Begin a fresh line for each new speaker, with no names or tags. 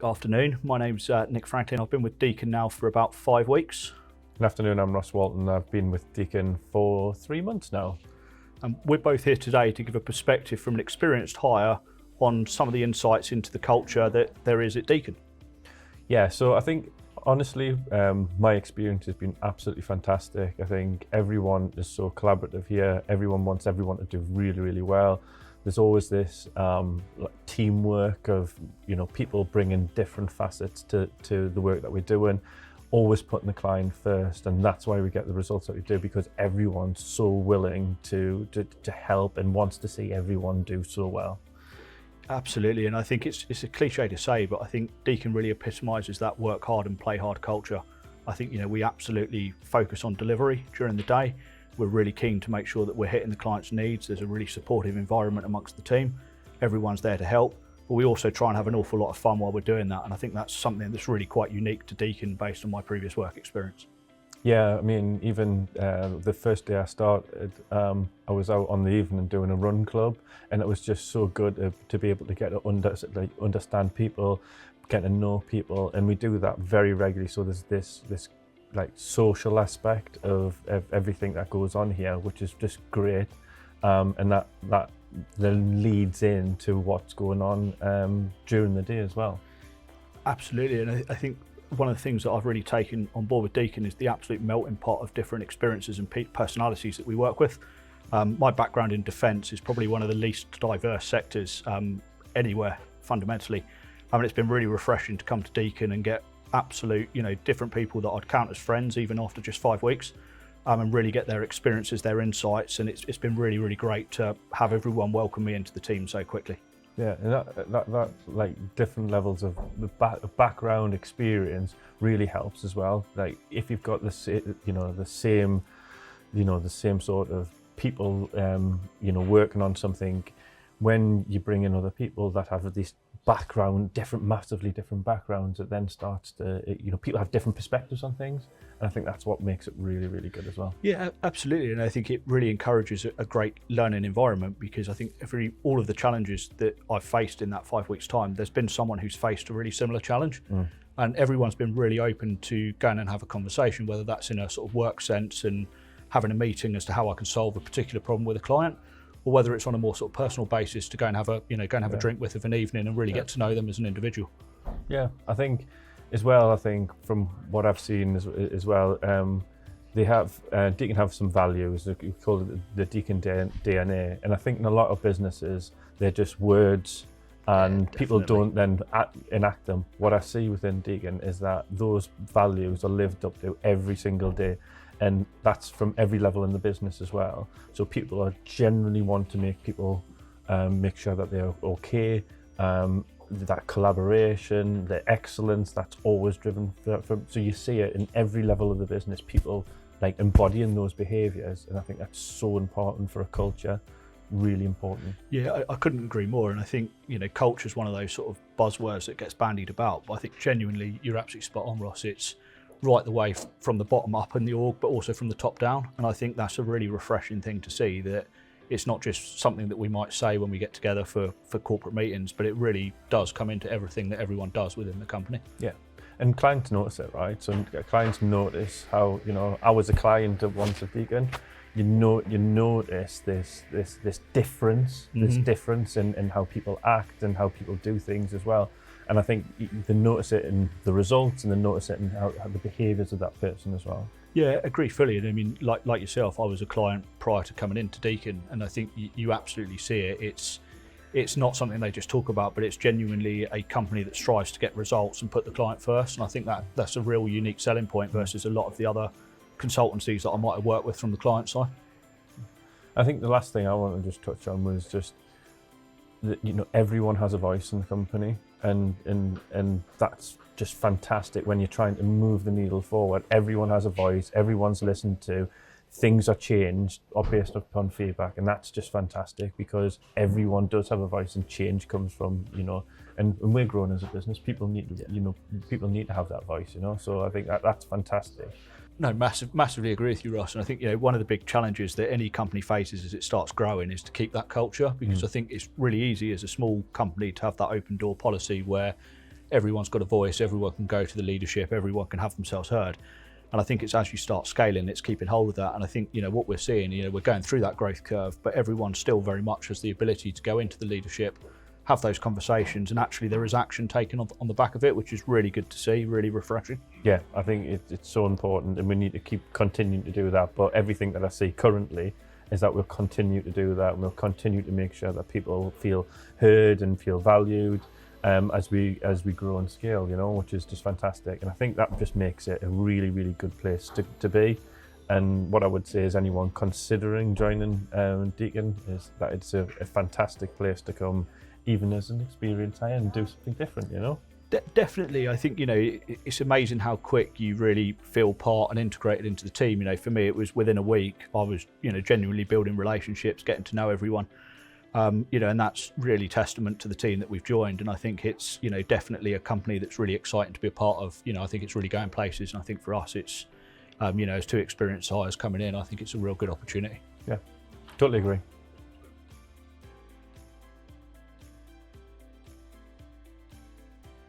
Afternoon, my name's Nick Franklin. I've been with Deecon now for about 5 weeks.
Good afternoon, I'm Ross Walton. I've been with Deecon for 3 months now.
And we're both here today to give a perspective from an experienced hire on some of the insights into the culture that there is at Deecon.
Yeah, so I think honestly, my experience has been absolutely fantastic. I think everyone is so collaborative here. Everyone wants everyone to do really, really well. There's always this teamwork of, people bringing different facets to the work that we're doing, always putting the client first, and that's why we get the results that we do, because everyone's so willing to help and wants to see everyone do so well.
Absolutely, and I think it's a cliche to say, but I think Deecon really epitomises that work hard and play hard culture. I think we absolutely focus on delivery during the day. We're really keen to make sure that we're hitting the client's needs. There's a really supportive environment amongst the team. Everyone's there to help, but we also try and have an awful lot of fun while we're doing that. And I think that's something that's really quite unique to Deecon based on my previous work experience.
Yeah, I mean, even the first day I started, I was out on the evening doing a run club, and it was just so good to be able to get to understand people, get to know people, and we do that very regularly. So there's this social aspect of everything that goes on here, which is just great, and that then leads into what's going on during the day as well.
Absolutely, and I think one of the things that I've really taken on board with Deecon is the absolute melting pot of different experiences and personalities that we work with. My background in defence is probably one of the least diverse sectors anywhere, fundamentally. It's been really refreshing to come to Deecon and get absolute, different people that I'd count as friends even after just 5 weeks, and really get their experiences, their insights, and it's been really, really great to have everyone welcome me into the team so quickly.
Yeah, and that like different levels of background experience really helps as well. Like if you've got the same sort of people, working on something, when you bring in other people that have this background, massively different backgrounds, it then starts to, people have different perspectives on things. And I think that's what makes it really, really good as well.
Yeah, absolutely. And I think it really encourages a great learning environment, because I think all of the challenges that I've faced in that 5 weeks time, there's been someone who's faced a really similar challenge. And everyone's been really open to going and have a conversation, whether that's in a sort of work sense and having a meeting as to how I can solve a particular problem with a client, or whether it's on a more sort of personal basis to go and have a drink with of an evening and really get to know them as an individual.
Yeah, I think as well, from what I've seen as well, they have, Deecon have some values. We call it the Deecon DNA, and I think in a lot of businesses, they're just words and people don't then enact them. What I see within Deecon is that those values are lived up to every single day. And that's from every level in the business as well. So people are generally want to make people make sure that they're okay. That collaboration, the excellence, that's always driven from. So you see it in every level of the business, people like embodying those behaviours. And I think that's so important for a culture, really important.
Yeah, I couldn't agree more. And I think, culture is one of those sort of buzzwords that gets bandied about. But I think genuinely, you're absolutely spot on, Ross. It's right the way from the bottom up in the org, but also from the top down. And I think that's a really refreshing thing to see, that it's not just something that we might say when we get together for corporate meetings, but it really does come into everything that everyone does within the company.
Yeah, and clients notice it, right? So clients notice how, I was a client of once of Deecon, you notice this difference, this difference in how people act and how people do things as well. And I think they notice it in the results, and they notice it in how the behaviours of that person as well.
Yeah, agree fully. And I mean, like yourself, I was a client prior to coming into Deecon, and I think you absolutely see it. It's not something they just talk about, but it's genuinely a company that strives to get results and put the client first. And I think that's a real unique selling point versus a lot of the other consultancies that I might have worked with from the client side.
I think the last thing I want to just touch on was just that, everyone has a voice in the company. And that's just fantastic when you're trying to move the needle forward. Everyone has a voice, everyone's listened to, things are changed or based upon feedback, and that's just fantastic, because everyone does have a voice, and change comes from, and we're growing as a business. People need to, people need to have that voice, so I think that's fantastic.
No, massively agree with you, Ross. And I think one of the big challenges that any company faces as it starts growing is to keep that culture, because I think it's really easy as a small company to have that open door policy where everyone's got a voice, everyone can go to the leadership, everyone can have themselves heard. And I think it's as you start scaling, it's keeping hold of that. And I think, what we're seeing, we're going through that growth curve, but everyone still very much has the ability to go into the leadership, have those conversations, and actually there is action taken on the back of it, which is really good to see, really refreshing.
Yeah, I think it's so important, and we need to keep continuing to do that. But everything that I see currently is that we'll continue to do that, and we'll continue to make sure that people feel heard and feel valued as we grow and scale, which is just fantastic. And I think that just makes it a really, really good place to be. And what I would say is anyone considering joining Deecon is that it's a fantastic place to come, even as an experienced hire, and do something different,
Definitely. I think, it's amazing how quick you really feel part and integrated into the team. For me, it was within a week. I was, genuinely building relationships, getting to know everyone. And that's really testament to the team that we've joined. And I think it's, definitely a company that's really exciting to be a part of. I think it's really going places. And I think for us, it's, as two experienced hires coming in, I think it's a real good opportunity.
Yeah, totally agree.